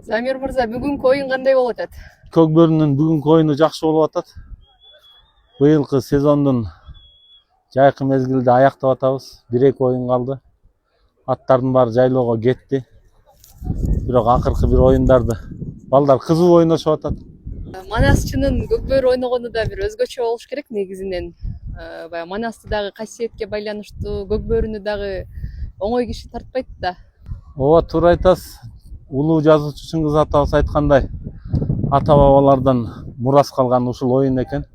Замир мырза, бүгүнкү оюн кандай болуп атат? Көк бөрүнүн бүгүнкү оюну жакшы болуп атат. Быйылкы сезондун жайкы мезгилде аяктап атабыз. 1-2 оюн калды. Аттардын баары жайлоого кетти. Бирок акыркы бир оюндарды балдар кызуу ойношуп атат. Манасчынын көкбөрү ойногону да бир өзгөчө болуш керек негизинен. Баягы Манасты дагы касиетке байланыштуу, көкбөрүнү дагы оңой киши тартпайт да. Ооба, туура айтасыз. Улуу жазуучу Чыңгыз атабыз айткандай, ата бабалардан мурас калган ушул оюн экен.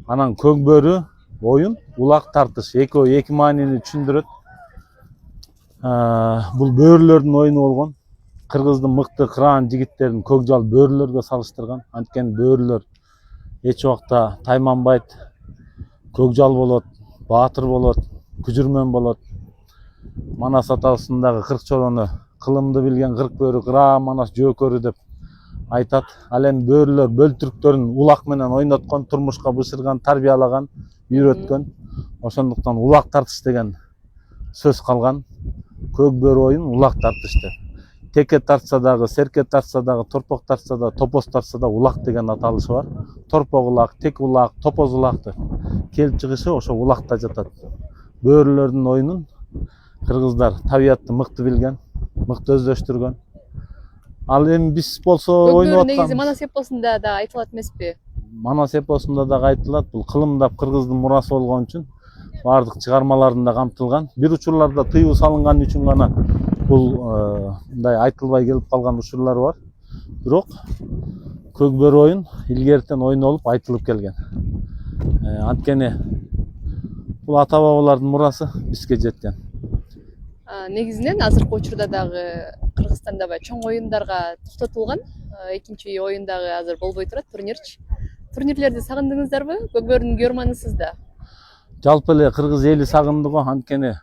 Анан көкбөрү оюн, улак тартыш экөө эки маанини түшүндүрөт. Бул бөөрүлөрдүн оюну болгон. Кыргыздын мыкты кыраан жигиттерин көкжал бөөрүлөргө салыштырган. Анткени бөөрүлөр эч убакта тайманбайт, көкжал болот, баатыр болот, күжүрмөн болот. Манас атабыздын дагы кырк чорону кылымды билген кырк бөөрү кыраан манас жөөкөрү деп айтат. Ал эми бөөрүлөр бөлтүрүктөрүн улак менен ойноткон, турмушка бышырган, тарбиялаган, үйрөткөн. Ошондуктан улак тартыш деген сөз калган. Көк бөөрү оюн улак тартыш деп. Теке тартса дагы, серке тартса дагы, торпок тартса да, топоз тартса да улак деген аталышы бар. Торпок улак, тек улак, топоз улак деп келип чыгышы ошо улакта жатат. Бөөрүлөрдүн оюнун кыргыздар табиятты мыкты билген, мыкты өздөштүргөн. Ал эми биз болсо ойноп атканбыз. Негизи Манас эпосунда да айтылат эмеспи? Манас эпосунда дагы айтылат. Бул кылымдап кыргыздын мурасы болгон үчүн баардык чыгармаларында камтылган. Бир учурларда тыюу салынган үчүн гана бул мындай айтылбай келип калган учурлар бар. Бирок көкбөрү оюн илгертен ойнолуп айтылып келген. Анткени бул ата бабалардын мурасы бизге жеткен. Негизинен азыркы учурда дагы Кыргызстанда баягы чоң оюндарга токтотулган. Экинчи оюн дагы азыр болбой турат, турнирчи. Турнирлерди сагындыңыздарбы? Көкбөрүнүн көрманысыз да. Жалпы эле кыргыз эли сагынды го, анткени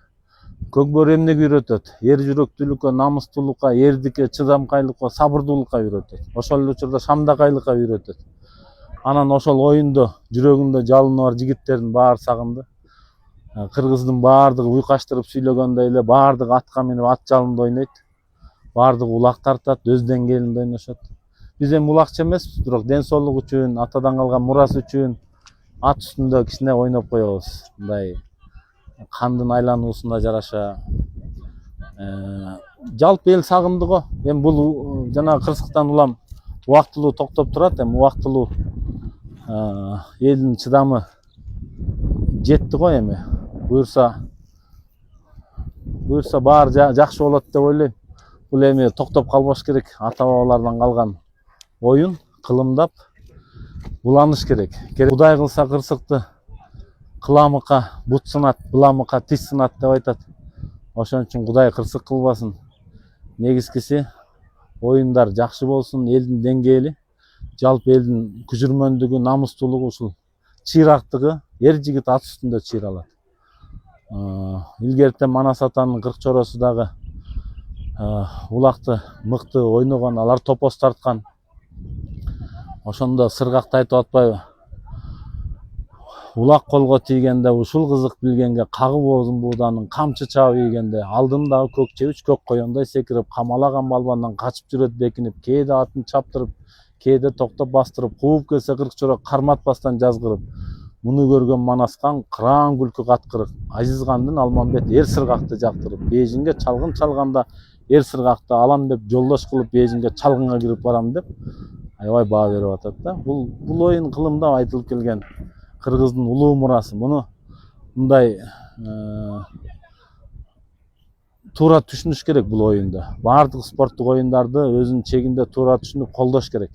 көкбөрү эмнеге үйрөтөт? Эр жүрөктүүлүккө, намыстуулукка, эрдикке, чыдамкайлыкка, сабырдуулукка үйрөтөт. Ошол эле учурда шамдакайлыкка үйрөтөт. Анан ошол оюнду жүрөгүндө жалыны бар жигиттердин баары сагынды. Кыргыздын баардыгы уйкаштырып сүйлөгөндөй эле баардыгы атка минип ат жалында ойнойт. Баардыгы улак тартат, өз деңгээлинде ойношот. Биз эми улакчы эмеспиз, бирок ден соолук үчүн, атадан калган мурас үчүн ат үстүндө кичине ойноп коебуз. Мындай кандын айлануусуна жараша. Жалпы эл сагынды го. Эми бул жана кырсыктан улам убактылуу токтоп турат. Эми убактылуу элдин чыдамы жетти го эми. Буюрса баары жакшы болот деп ойлойм. Бул эми токтоп калбаш керек. Ата бабалардан калган оюн кылымдап уланыш керек. Кудай кылса кырсыкты кыламыкка бут сынат, буламыкка тиш сынат деп айтат. Ошон үчүн Кудай кырсык кылбасын. Негизгиси оюндар жакшы болсун, элдин деңгээли, жалпы элдин күжүрмөндүгү, намыстуулугу, ушул чыйрактыгы эр жигит ат үстүндө чыйралат. Илгертен Манас атанын кырк чоросу дагы улакты мыкты ойногон, алар топоз тарткан. Ошондо сыргакты айтып атпайбы? Улак колго тийгенде ушул кызык билгенге, кагып оозун бууданын камчы чаап ийгенде, алдымдагы көк чебич көк коёндой секирип, камалаган балбандан качып жүрөт бекинип, кээде атын чаптырып, кээде токтоп бастырып, кууп келсе кырк чора карматпастан жазгырып. Муну көргөн Манаскан кыраан күлкү каткырып, Азизкандын Алмамбет эр сыргакты жактырып, бейжиңге чалгын чалганда эр сыргакты алам деп жолдош кылып бейжиңге чалгынга кирип барам деп аябай баа берип атат да. Бул оюн кылымдап айтылып келген кыргыздын улуу мурасы. Муну мындай туура түшүнүш керек бул оюнду. Баардык спорттук оюндарды өзүнүн чегинде туура түшүнүп колдош керек.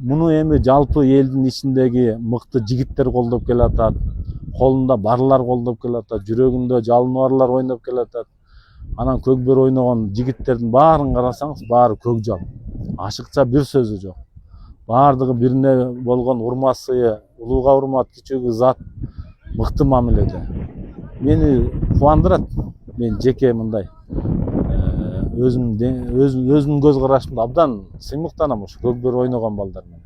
Муну эми жалпы элдин ичиндеги мыкты жигиттер колдоп келатат. Колунда барлар колдоп келатат, жүрөгүндө жалыны барлар ойноп келатат. Анан көкбөрү ойногон жигиттердин баарын карасаңыз, баары көкжал. Ашыкча бир сөзү жок. Баардыгы бирине болгон урмасы, улууга урмат, кичүүгө зат, мыкты мамиледе. Мени кубандырат. Мен жеке мындай өзүмдүн көз карашымда абдан сыймыктанам ушу көкбөрү ойногон балдар менен.